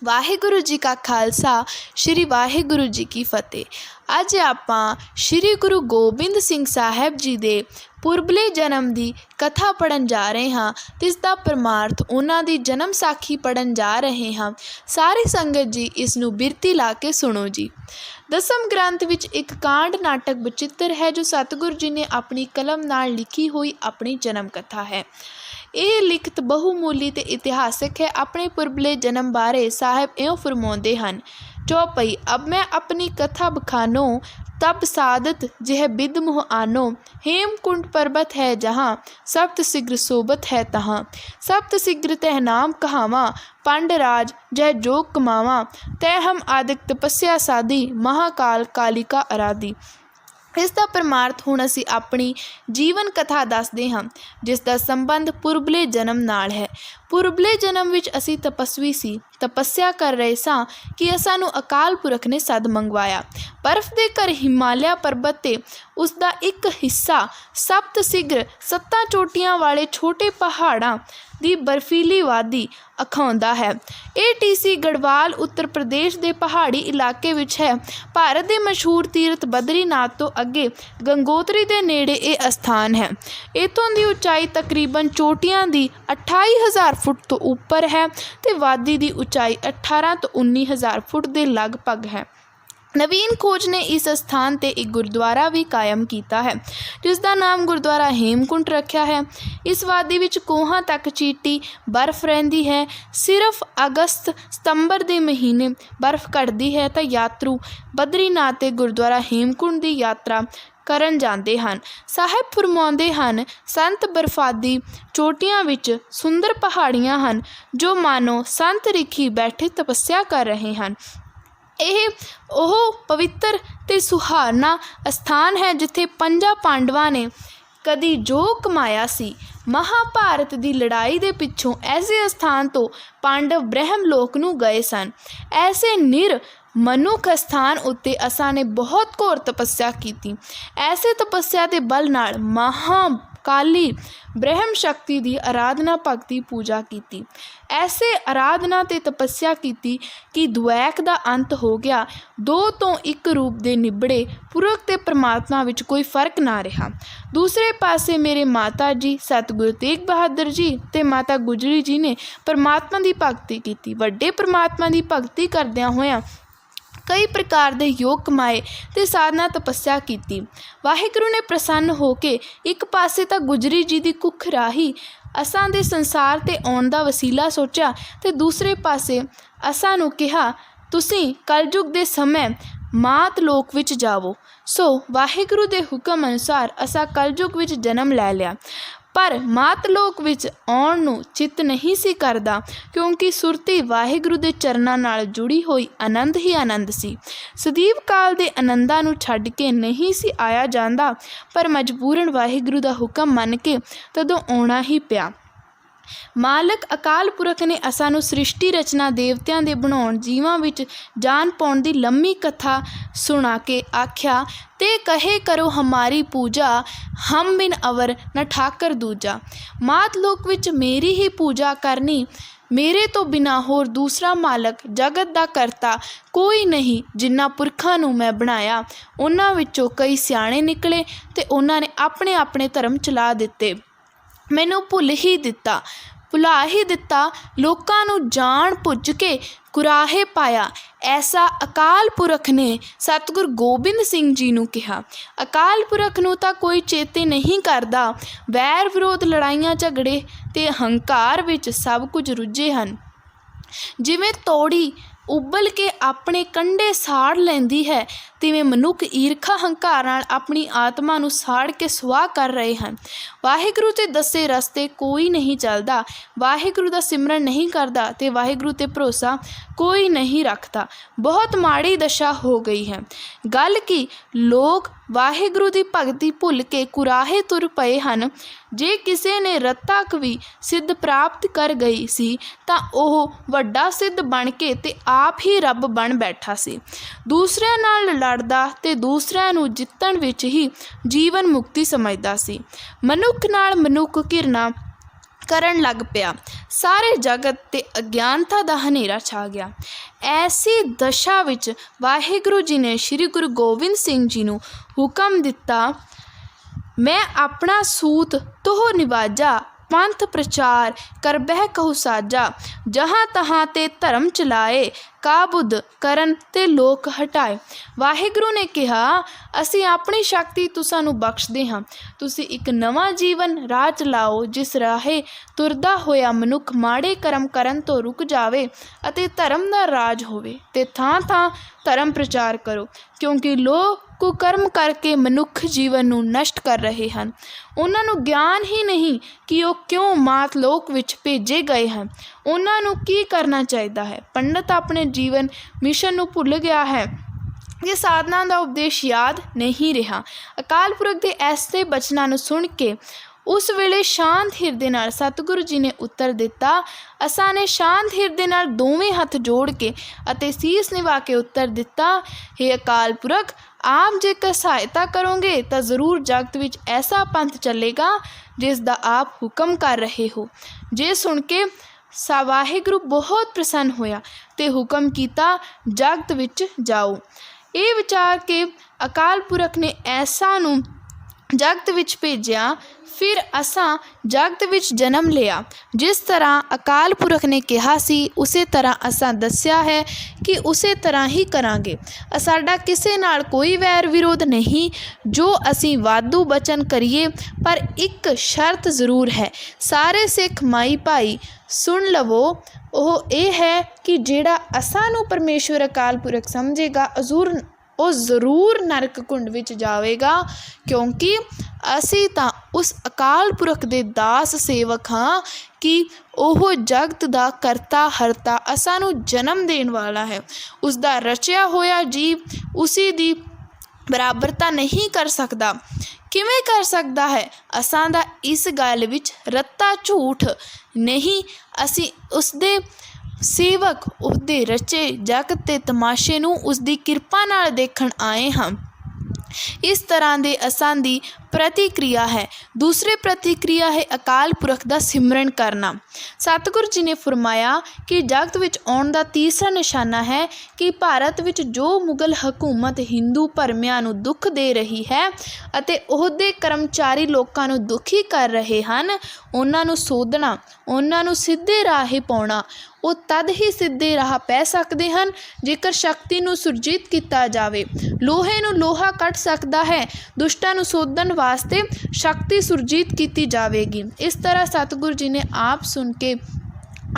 ਵਾਹਿਗੁਰੂ ਜੀ ਕਾ ਖਾਲਸਾ ਸ਼੍ਰੀ ਵਾਹਿਗੁਰੂ ਜੀ ਕੀ ਫਤਿਹ। ਅੱਜ ਆਪਾਂ ਸ਼੍ਰੀ ਗੁਰੂ ਗੋਬਿੰਦ ਸਿੰਘ ਸਾਹਿਬ ਜੀ ਦੇ ਪੁਰਬਲੇ ਜਨਮ ਦੀ ਕਥਾ ਪੜ੍ਹਨ ਜਾ ਰਹੇ ਹਾਂ ਅਤੇ ਇਸ ਦਾ ਪਰਮਾਰਥ ਉਹਨਾਂ ਦੀ ਜਨਮ ਸਾਖੀ ਪੜ੍ਹਨ ਜਾ ਰਹੇ ਹਾਂ। ਸਾਰੀ ਸੰਗਤ ਜੀ ਇਸ ਨੂੰ ਬਿਰਤੀ ਲਾ ਕੇ ਸੁਣੋ ਜੀ। ਦਸਮ ਗ੍ਰੰਥ ਵਿੱਚ ਇੱਕ ਕਾਂਡ ਨਾਟਕ ਬਚਿੱਤਰ ਹੈ ਜੋ ਸਤਿਗੁਰੂ ਜੀ ਨੇ ਆਪਣੀ ਕਲਮ ਨਾਲ ਲਿਖੀ ਹੋਈ ਆਪਣੀ ਜਨਮ ਕਥਾ ਹੈ। ਇਹ ਲਿਖਤ ਬਹੁਮੂਲੀ ਤੇ ਇਤਿਹਾਸਕ ਹੈ। ਆਪਣੇ ਪੁਰਬਲੇ ਜਨਮ ਬਾਰੇ ਸਾਹਿਬ ਇਉਂ ਫਰਮਾਉਂਦੇ ਹਨ। ਚੌਪਈ ਅਬ मैं अपनी कथा बखानो तब सादत जह बिद मुह आनो हेमकुंड पर्वत है जहाँ सप्त सिग्र सोबत है तहाँ सप्त सिग्र तह नाम कहावा पंड राज जह जोग कमावा तय हम आदिक तपस्या साधी महाकाल कालिका अराधी। ਇਸ ਦਾ ਪਰਮਾਰਥ ਹੁਣ ਅਸੀਂ ਆਪਣੀ ਜੀਵਨ ਕਥਾ ਦੱਸਦੇ ਹਾਂ ਜਿਸ ਦਾ ਸੰਬੰਧ ਪੁਰਬਲੇ ਜਨਮ ਨਾਲ ਹੈ। ਪੁਰਬਲੇ ਜਨਮ ਵਿੱਚ ਅਸੀਂ ਤਪਸਵੀ ਸੀ, ਤਪੱਸਿਆ ਕਰ ਰਹੇ ਸਾਂ ਕਿ ਸਾਨੂੰ ਅਕਾਲ ਪੁਰਖ ਨੇ ਸੱਦ ਮੰਗਵਾਇਆ। ਬਰਫ਼ ਦੇ ਘਰ ਹਿਮਾਲਿਆ ਪਰਬਤ 'ਤੇ ਉਸ ਦਾ ਇੱਕ ਹਿੱਸਾ ਸਪਤ ਸਿਗਰ 7 ਚੋਟੀਆਂ ਵਾਲੇ ਛੋਟੇ ਪਹਾੜਾਂ ਦੀ ਬਰਫੀਲੀ ਵਾਦੀ ਅਖਾਉਂਦਾ ਹੈ। ਇਹ ਟੀਸੀ ਗੜਵਾਲ ਉੱਤਰ ਪ੍ਰਦੇਸ਼ ਦੇ ਪਹਾੜੀ ਇਲਾਕੇ ਵਿੱਚ ਹੈ। ਭਾਰਤ ਦੇ ਮਸ਼ਹੂਰ ਤੀਰਥ ਬਦਰੀਨਾਥ ਤੋਂ ਅੱਗੇ ਗੰਗੋਤਰੀ ਦੇ ਨੇੜੇ ਇਹ ਅਸਥਾਨ ਹੈ। ਇੱਥੋਂ ਦੀ ਉਚਾਈ ਤਕਰੀਬਨ ਚੋਟੀਆਂ ਦੀ 28,000 ਫੁੱਟ ਤੋਂ ਉੱਪਰ ਹੈ ਅਤੇ ਵਾਦੀ ਦੀ ਉਚਾਈ 18 ਤੋਂ 19,000 ਫੁੱਟ ਦੇ ਲਗਭਗ ਹੈ। ਨਵੀਨ ਖੋਜ ਨੇ ਇਸ ਸਥਾਨ 'ਤੇ ਇੱਕ ਗੁਰਦੁਆਰਾ ਵੀ ਕਾਇਮ ਕੀਤਾ ਹੈ ਜਿਸ ਦਾ ਨਾਮ ਗੁਰਦੁਆਰਾ ਹੇਮਕੁੰਟ ਰੱਖਿਆ ਹੈ। ਇਸ ਵਾਦੀ ਵਿੱਚ ਕੋਹਾਂ ਤੱਕ ਚੀਟੀ ਬਰਫ਼ ਰਹਿੰਦੀ ਹੈ। ਸਿਰਫ ਅਗਸਤ ਸਤੰਬਰ ਦੇ ਮਹੀਨੇ ਬਰਫ਼ ਘਟਦੀ ਹੈ ਤਾਂ ਯਾਤਰੂ ਬਦਰੀਨਾਥ ਅਤੇ ਗੁਰਦੁਆਰਾ ਹੇਮਕੁੰਟ ਦੀ ਯਾਤਰਾ ਕਰਨ ਜਾਂਦੇ ਹਨ। ਸਾਹਿਬ ਫਰਮਾਉਂਦੇ ਹਨ, ਸੰਤ ਬਰਫਾਦੀ ਚੋਟੀਆਂ ਵਿੱਚ ਸੁੰਦਰ ਪਹਾੜੀਆਂ ਹਨ ਜੋ ਮਾਨੋ ਸੰਤ ਰਿਖੀ ਬੈਠੇ ਤਪੱਸਿਆ ਕਰ ਰਹੇ ਹਨ। ਇਹ ਉਹ ਪਵਿੱਤਰ ਅਤੇ ਸੁਹਾਵਣਾ ਅਸਥਾਨ ਹੈ ਜਿੱਥੇ 5 ਪਾਂਡਵਾਂ ਨੇ ਕਦੀ ਜੋਗ ਕਮਾਇਆ ਸੀ। ਮਹਾਭਾਰਤ ਦੀ ਲੜਾਈ ਦੇ ਪਿੱਛੋਂ ਐਸੇ ਅਸਥਾਨ ਤੋਂ ਪਾਂਡਵ ਬ੍ਰਹਮ ਲੋਕ ਨੂੰ ਗਏ ਸਨ। ਐਸੇ ਨਿਰ ਮਨੁੱਖ ਅਸਥਾਨ ਉੱਤੇ ਅਸਾਂ ਨੇ ਬਹੁਤ ਘੋਰ ਤਪੱਸਿਆ ਕੀਤੀ। ਐਸੇ ਤਪੱਸਿਆ ਦੇ ਬਲ ਨਾਲ ਮਹਾਕਾਲੀ ਬ੍ਰਹਮ ਸ਼ਕਤੀ ਦੀ ਅਰਾਧਨਾ ਭਗਤੀ ਪੂਜਾ ਕੀਤੀ। ਐਸੇ ਅਰਾਧਨਾ ਅਤੇ ਤਪੱਸਿਆ ਕੀਤੀ ਕਿ ਦੁਐਕ ਦਾ ਅੰਤ ਹੋ ਗਿਆ। 2 ਤੋਂ 1 ਰੂਪ ਦੇ ਨਿਬੜੇ ਪੁਰਖ ਅਤੇ ਪਰਮਾਤਮਾ ਵਿੱਚ ਕੋਈ ਫਰਕ ਨਾ ਰਿਹਾ। ਦੂਸਰੇ ਪਾਸੇ ਮੇਰੇ ਮਾਤਾ ਜੀ ਸਤਿਗੁਰੂ ਤੇਗ ਬਹਾਦਰ ਜੀ ਅਤੇ ਮਾਤਾ ਗੁਜਰੀ ਜੀ ਨੇ ਪਰਮਾਤਮਾ ਦੀ ਭਗਤੀ ਕੀਤੀ। ਵੱਡੇ ਪਰਮਾਤਮਾ ਦੀ ਭਗਤੀ ਕਰਦਿਆਂ ਹੋਇਆਂ ਕਈ ਪ੍ਰਕਾਰ ਦੇ ਯੋਗ ਕਮਾਏ ਅਤੇ ਸਾਧਨਾ ਤਪੱਸਿਆ ਕੀਤੀ। ਵਾਹਿਗੁਰੂ ਨੇ ਪ੍ਰਸੰਨ ਹੋ ਕੇ ਇੱਕ ਪਾਸੇ ਤਾਂ ਗੁਜਰੀ ਜੀ ਦੀ ਕੁੱਖ ਰਾਹੀਂ ਅਸਾਂ ਦੇ ਸੰਸਾਰ 'ਤੇ ਆਉਣ ਦਾ ਵਸੀਲਾ ਸੋਚਿਆ ਅਤੇ ਦੂਸਰੇ ਪਾਸੇ ਅਸਾਂ ਨੂੰ ਕਿਹਾ, ਤੁਸੀਂ ਕਲਯੁਗ ਦੇ ਸਮੇਂ ਮਾਤ ਲੋਕ ਵਿੱਚ ਜਾਵੋ। ਸੋ ਵਾਹਿਗੁਰੂ ਦੇ ਹੁਕਮ ਅਨੁਸਾਰ ਅਸਾਂ ਕਲਯੁਗ ਵਿੱਚ ਜਨਮ ਲੈ ਲਿਆ। ਪਰ ਮਾਤ ਲੋਕ ਵਿੱਚ ਆਉਣ ਨੂੰ ਚਿੱਤ ਨਹੀਂ ਸੀ ਕਰਦਾ ਕਿਉਂਕਿ ਸੁਰਤੀ ਵਾਹਿਗੁਰੂ ਦੇ ਚਰਨਾਂ ਨਾਲ ਜੁੜੀ ਹੋਈ ਆਨੰਦ ਹੀ ਆਨੰਦ ਸੀ। ਸਦੀਵ ਕਾਲ ਦੇ ਆਨੰਦਾਂ ਨੂੰ ਛੱਡ ਕੇ ਨਹੀਂ ਸੀ ਆਇਆ ਜਾਂਦਾ, ਪਰ ਮਜਬੂਰਨ ਵਾਹਿਗੁਰੂ ਦਾ ਹੁਕਮ ਮੰਨ ਕੇ ਤਦੋਂ ਆਉਣਾ ਹੀ ਪਿਆ। ਮਾਲਕ ਅਕਾਲ ਪੁਰਖ ਨੇ ਅਸਾਂ ਨੂੰ ਸ੍ਰਿਸ਼ਟੀ ਰਚਨਾ ਦੇਵਤਿਆਂ ਦੇ ਬਣਾਉਣ ਜੀਵਾਂ ਵਿੱਚ ਜਾਨ ਪਾਉਣ ਦੀ ਲੰਮੀ ਕਥਾ ਸੁਣਾ ਕੇ ਆਖਿਆ ਤੇ ਕਹੇ ਕਰੋ ਹਮਾਰੀ ਪੂਜਾ ਹਮ ਬਿਨ ਅਵਰ ਨ ਠਾਕਰ ਦੂਜਾ। ਮਾਤ ਲੋਕ ਵਿੱਚ ਮੇਰੀ ਹੀ ਪੂਜਾ ਕਰਨੀ, ਮੇਰੇ ਤੋਂ ਬਿਨਾਂ ਹੋਰ ਦੂਸਰਾ ਮਾਲਕ ਜਗਤ ਦਾ ਕਰਤਾ ਕੋਈ ਨਹੀਂ। ਜਿਨ੍ਹਾਂ ਪੁਰਖਾਂ ਨੂੰ ਮੈਂ ਬਣਾਇਆ ਉਹਨਾਂ ਵਿੱਚੋਂ ਕਈ ਸਿਆਣੇ ਨਿਕਲੇ ਅਤੇ ਉਹਨਾਂ ਨੇ ਆਪਣੇ ਆਪਣੇ ਧਰਮ ਚਲਾ ਦਿੱਤੇ। ਮੈਨੂੰ ਭੁਲਾ ਹੀ ਦਿੱਤਾ। ਲੋਕਾਂ ਨੂੰ ਜਾਣ ਪੁੱਜ ਕੇ ਕੁਰਾਹੇ ਪਾਇਆ। ਐਸਾ ਅਕਾਲ ਪੁਰਖ ਨੇ ਸਤਿਗੁਰੂ ਗੋਬਿੰਦ ਸਿੰਘ ਜੀ ਨੂੰ ਕਿਹਾ। ਅਕਾਲ ਪੁਰਖ ਨੂੰ ਤਾਂ ਕੋਈ ਚੇਤੇ ਨਹੀਂ ਕਰਦਾ। ਵੈਰ ਵਿਰੋਧ, ਲੜਾਈਆਂ ਝਗੜੇ ਅਤੇ ਹੰਕਾਰ ਵਿੱਚ ਸਭ ਕੁਝ ਰੁੱਝੇ ਹਨ। ਜਿਵੇਂ ਤੋੜੀ ਉਬਲ ਕੇ ਆਪਣੇ ਕੰਢੇ ਸਾੜ ਲੈਂਦੀ ਹੈ, ਤਿਵੇਂ ਮਨੁੱਖ ਈਰਖਾ ਹੰਕਾਰ ਨਾਲ ਆਪਣੀ ਆਤਮਾ ਨੂੰ ਸਾੜ ਕੇ ਸੁਆਹ ਕਰ ਰਹੇ ਹਨ। ਵਾਹਿਗੁਰੂ ਦੇ ਦੱਸੇ ਰਸਤੇ ਕੋਈ ਨਹੀਂ ਚੱਲਦਾ, ਵਾਹਿਗੁਰੂ ਦਾ ਸਿਮਰਨ ਨਹੀਂ ਕਰਦਾ ਅਤੇ ਵਾਹਿਗੁਰੂ 'ਤੇ ਭਰੋਸਾ ਕੋਈ ਨਹੀਂ ਰੱਖਦਾ। ਬਹੁਤ ਮਾੜੀ ਦਸ਼ਾ ਹੋ ਗਈ ਹੈ। ਗੱਲ ਕਿ ਲੋਕ ਵਾਹਿਗੁਰੂ ਦੀ ਭਗਤੀ ਭੁੱਲ ਕੇ ਕੁਰਾਹੇ ਤੁਰ ਪਏ ਹਨ। ਜੇ ਕਿਸੇ ਨੇ ਰੱਤਕ ਵੀ ਸਿੱਧ ਪ੍ਰਾਪਤ ਕਰ ਗਈ ਸੀ ਤਾਂ ਉਹ ਵੱਡਾ ਸਿੱਧ ਬਣ ਕੇ ਅਤੇ ਆਪ ਹੀ ਰੱਬ ਬਣ ਬੈਠਾ ਸੀ। ਦੂਸਰਿਆਂ ਨਾਲ ਲੜਦਾ ਅਤੇ ਦੂਸਰਿਆਂ ਨੂੰ ਜਿੱਤਣ ਵਿੱਚ ਹੀ ਜੀਵਨ ਮੁਕਤੀ ਸਮਝਦਾ ਸੀ। ਮਨੁੱਖ ਨਾਲ ਮਨੁੱਖ ਘਿਰਨਾ ਕਰਨ ਲੱਗ ਪਿਆ। ਸਾਰੇ ਜਗਤ 'ਤੇ ਅਗਿਆਨਤਾ ਦਾ ਹਨੇਰਾ ਛਾ ਗਿਆ। ਐਸੀ ਦਸ਼ਾ ਵਿੱਚ ਵਾਹਿਗੁਰੂ ਜੀ ਨੇ ਸ਼੍ਰੀ ਗੁਰੂ ਗੋਬਿੰਦ ਸਿੰਘ ਜੀ ਨੂੰ ਹੁਕਮ ਦਿੱਤਾ, ਮੈਂ ਆਪਣਾ ਸੂਤ ਤੋਹ ਨਿਵਾਜਾ, ਪੰਥ ਪ੍ਰਚਾਰ ਕਰਬਹਿ ਕਹੂ ਸਾਜਾ। ਜਹਾਂ ਤਹਾਂ ਤੇ ਧਰਮ ਚਲਾਏ, ਕਾਬੁਦ ਕਰਨ ਤੇ ਲੋਕ ਹਟਾਏ। ਵਾਹਿਗੁਰੂ ਨੇ ਕਿਹਾ, ਅਸੀਂ ਆਪਣੀ ਸ਼ਕਤੀ ਤੁਸਾਂ ਨੂੰ ਬਖਸ਼ਦੇ ਹਾਂ। ਤੁਸੀਂ ਇੱਕ ਨਵਾਂ ਜੀਵਨ ਰਾਹ ਚਲਾਓ, ਜਿਸ ਰਾਹੇ ਤੁਰਦਾ ਹੋਇਆ ਮਨੁੱਖ ਮਾੜੇ ਕਰਮ ਕਰਨ ਤੋਂ ਰੁਕ ਜਾਵੇ ਅਤੇ ਧਰਮ ਦਾ ਰਾਜ ਹੋਵੇ। ਤੇ ਥਾਂ ਥਾਂ ਧਰਮ ਪ੍ਰਚਾਰ ਕਰੋ, ਕਿਉਂਕਿ ਲੋਕ ਕੁਕਰਮ ਕਰਕੇ ਮਨੁੱਖ ਜੀਵਨ ਨੂੰ ਨਸ਼ਟ ਕਰ ਰਹੇ ਹਨ। ਉਹਨਾਂ ਨੂੰ ਗਿਆਨ ਹੀ ਨਹੀਂ ਕਿ ਉਹ ਕਿਉਂ ਮਾਤ ਲੋਕ ਵਿੱਚ ਭੇਜੇ ਗਏ ਹਨ। ਉਹਨਾਂ ਨੂੰ ਕੀ ਕਰਨਾ ਚਾਹੀਦਾ ਹੈ। ਪੰਡਤ ਆਪਣੇ ਜੀਵਨ ਮਿਸ਼ਨ ਨੂੰ ਭੁੱਲ ਗਿਆ ਹੈ। ਇਹ ਸਾਧਨਾ ਦਾ ਉਪਦੇਸ਼ ਯਾਦ ਨਹੀਂ ਰਿਹਾ। ਅਕਾਲ ਪੁਰਖ ਦੇ ਐਸੇ ਬਚਨਾਂ ਨੂੰ ਸੁਣ ਕੇ ਉਸ ਵੇਲੇ ਸ਼ਾਂਤ ਹਿਰਦੇ ਨਾਲ ਸਤਿਗੁਰੂ ਜੀ ਨੇ ਉੱਤਰ ਦਿੱਤਾ। ਅਸਾਂ ਨੇ ਸ਼ਾਂਤ ਹਿਰਦੇ ਨਾਲ ਦੋਵੇਂ ਹੱਥ ਜੋੜ ਕੇ ਅਤੇ ਸੀਸ ਨਿਵਾ ਕੇ ਉੱਤਰ ਦਿੱਤਾ, ਹੇ ਅਕਾਲ ਪੁਰਖ, ਆਪ ਜੇਕਰ ਸਹਾਇਤਾ ਕਰੋਗੇ ਤਾਂ ਜ਼ਰੂਰ ਜਗਤ ਵਿੱਚ ਐਸਾ ਪੰਥ ਚੱਲੇਗਾ ਜਿਸ ਦਾ ਆਪ ਹੁਕਮ ਕਰ ਰਹੇ ਹੋ। ਜੇ ਸੁਣ ਕੇ ਵਾਹਿਗੁਰੂ ਬਹੁਤ ਪ੍ਰਸੰਨ ਹੋਇਆ ਤੇ ਹੁਕਮ ਕੀਤਾ, ਜਗਤ ਵਿੱਚ ਜਾਓ। ਇਹ ਵਿਚਾਰ ਕੇ ਅਕਾਲ ਪੁਰਖ ਨੇ ਐਸਾ ਨੂੰ ਜਗਤ ਵਿੱਚ ਭੇਜਿਆ। ਫਿਰ ਅਸਾਂ ਜਗਤ ਵਿੱਚ ਜਨਮ ਲਿਆ। ਜਿਸ ਤਰ੍ਹਾਂ ਅਕਾਲ ਪੁਰਖ ਨੇ ਕਿਹਾ ਸੀ, ਉਸੇ ਤਰ੍ਹਾਂ ਅਸਾਂ ਦੱਸਿਆ ਹੈ ਕਿ ਉਸੇ ਤਰ੍ਹਾਂ ਹੀ ਕਰਾਂਗੇ। ਸਾਡਾ ਕਿਸੇ ਨਾਲ ਕੋਈ ਵੈਰ ਵਿਰੋਧ ਨਹੀਂ। ਜੋ ਅਸੀਂ ਵਾਧੂ ਬਚਨ ਕਰੀਏ, ਪਰ ਇੱਕ ਸ਼ਰਤ ਜ਼ਰੂਰ ਹੈ। ਸਾਰੇ ਸਿੱਖ ਮਾਈ ਭਾਈ ਸੁਣ ਲਵੋ, ਉਹ ਇਹ ਹੈ ਕਿ ਜਿਹੜਾ ਅਸਾਂ ਨੂੰ ਪਰਮੇਸ਼ਵਰ ਅਕਾਲ ਪੁਰਖ ਸਮਝੇਗਾ, ਉਹ ਜ਼ਰੂਰ ਨਰਕ ਕੁੰਡ ਵਿੱਚ ਜਾਵੇਗਾ, ਕਿਉਂਕਿ ਅਸੀਂ ਤਾਂ ਉਸ ਅਕਾਲ ਪੁਰਖ ਦੇ ਦਾਸ ਸੇਵਕ ਹਾਂ ਕਿ ਉਹ ਜਗਤ ਦਾ ਕਰਤਾ ਹਰਤਾ ਅਸਾਂ ਨੂੰ ਜਨਮ ਦੇਣ ਵਾਲਾ ਹੈ। ਉਸ ਦਾ ਰਚਿਆ ਹੋਇਆ ਜੀਵ ਉਸੀ ਦੀ ਬਰਾਬਰਤਾ ਨਹੀਂ ਕਰ ਸਕਦਾ। ਕਿਵੇਂ ਕਰ ਸਕਦਾ ਹੈ? ਅਸਾਂ ਦਾ ਇਸ ਗੱਲ ਵਿੱਚ ਰੱਤਾ ਝੂਠ ਨਹੀਂ। ਅਸੀਂ ਉਸਦੇ ਸੇਵਕ, ਉਸਦੇ ਰਚੇ ਜਗਤ ਦੇ ਤਮਾਸ਼ੇ ਨੂੰ ਉਸਦੀ ਕਿਰਪਾ ਨਾਲ ਦੇਖਣ ਆਏ ਹਾਂ। ਇਸ ਤਰ੍ਹਾਂ ਦੇ ਅਸਾਂ ਦੀ ਪ੍ਰਤੀਕਿਰਿਆ ਹੈ। ਦੂਸਰੀ ਪ੍ਰਤੀਕਿਰਿਆ ਹੈ ਅਕਾਲ ਪੁਰਖ ਦਾ ਸਿਮਰਨ ਕਰਨਾ। ਸਤਿਗੁਰੂ ਜੀ ਨੇ ਫਰਮਾਇਆ ਕਿ ਜਗਤ ਵਿੱਚ ਆਉਣ ਦਾ ਤੀਸਰਾ ਨਿਸ਼ਾਨਾ ਹੈ ਕਿ ਭਾਰਤ ਵਿੱਚ ਜੋ ਮੁਗਲ ਹਕੂਮਤ ਹਿੰਦੂ ਭਰਮਿਆਂ ਨੂੰ ਦੁੱਖ ਦੇ ਰਹੀ ਹੈ ਅਤੇ ਉਹਦੇ ਕਰਮਚਾਰੀ ਲੋਕਾਂ ਨੂੰ ਦੁਖੀ ਕਰ ਰਹੇ ਹਨ, ਉਹਨਾਂ ਨੂੰ ਸੋਧਣਾ, ਉਹਨਾਂ ਨੂੰ ਸਿੱਧੇ ਰਾਹ ਪਾਉਣਾ। ਉਹ ਤਦ ਹੀ ਸਿੱਧੇ ਰਾਹ ਪੈ ਸਕਦੇ ਹਨ ਜੇਕਰ ਸ਼ਕਤੀ ਨੂੰ ਸੁਰਜੀਤ ਕੀਤਾ ਜਾਵੇ। ਲੋਹੇ ਨੂੰ ਲੋਹਾ ਕੱਟ ਸਕਦਾ ਹੈ, ਦੁਸ਼ਟਾਂ ਨੂੰ ਸੋਧਣ ਵਾਸਤੇ ਸ਼ਕਤੀ ਸੁਰਜੀਤ ਕੀਤੀ ਜਾਵੇਗੀ। ਇਸ ਤਰ੍ਹਾਂ ਸਤਿਗੁਰੂ ਜੀ ਨੇ ਆਪ ਸੁਣ ਕੇ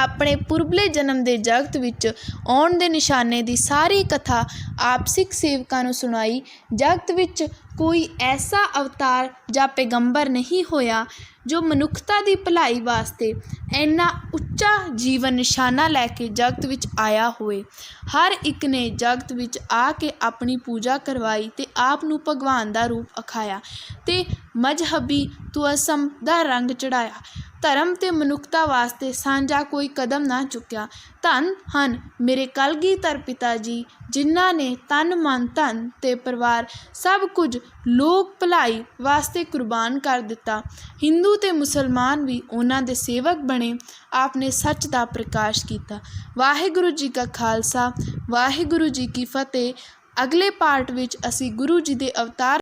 ਆਪਣੇ ਪੁਰਬਲੇ ਜਨਮ ਦੇ ਜਗਤ ਵਿੱਚ ਆਉਣ ਦੇ ਨਿਸ਼ਾਨੇ ਦੀ ਸਾਰੀ ਕਥਾ ਆਪ ਸਿੱਖ ਸੇਵਕਾਂ ਨੂੰ ਸੁਣਾਈ। ਜਗਤ ਵਿੱਚ ਕੋਈ ਐਸਾ ਅਵਤਾਰ ਜਾਂ ਪੈਗੰਬਰ ਨਹੀਂ ਹੋਇਆ ਜੋ ਮਨੁੱਖਤਾ ਦੀ ਭਲਾਈ ਵਾਸਤੇ ਇੰਨਾ ਉੱਚਾ ਜੀਵਨ ਨਿਸ਼ਾਨਾ ਲੈ ਕੇ ਜਗਤ ਵਿੱਚ ਆਇਆ ਹੋਵੇ। ਹਰ ਇੱਕ ਨੇ ਜਗਤ ਵਿੱਚ ਆ ਕੇ ਆਪਣੀ ਪੂਜਾ ਕਰਵਾਈ ਅਤੇ ਆਪ ਨੂੰ ਭਗਵਾਨ ਦਾ ਰੂਪ ਅਖਾਇਆ ਅਤੇ ਮਜ਼ਹਬੀ ਤੁਅਸਮ ਦਾ ਰੰਗ ਚੜ੍ਹਾਇਆ। ਧਰਮ ਅਤੇ ਮਨੁੱਖਤਾ ਵਾਸਤੇ ਸਾਂਝਾ ਕੋਈ ਕਦਮ ਨਾ ਚੁੱਕਿਆ। ਧੰਨ ਹਨ ਮੇਰੇ ਕਲਗੀਧਰ ਪਿਤਾ ਜੀ, ਜਿਨ੍ਹਾਂ ਨੇ ਤਨ ਮਨ ਧਨ ਅਤੇ ਪਰਿਵਾਰ ਸਭ ਕੁਝ ਲੋਕ ਭਲਾਈ ਵਾਸਤੇ ਕੁਰਬਾਨ ਕਰ ਦਿੱਤਾ। ਹਿੰਦੂ ਅਤੇ ਮੁਸਲਮਾਨ ਵੀ ਉਹਨਾਂ ਦੇ ਸੇਵਕ ਬਣੇ। ਆਪ ਨੇ ਸੱਚ ਦਾ ਪ੍ਰਕਾਸ਼ ਕੀਤਾ। ਵਾਹਿਗੁਰੂ ਜੀ ਕਾ ਖਾਲਸਾ, ਵਾਹਿਗੁਰੂ ਜੀ ਕੀ ਫਤਿਹ। ਅਗਲੇ ਪਾਰਟ ਵਿੱਚ ਅਸੀਂ ਗੁਰੂ ਜੀ ਦੇ ਅਵਤਾਰ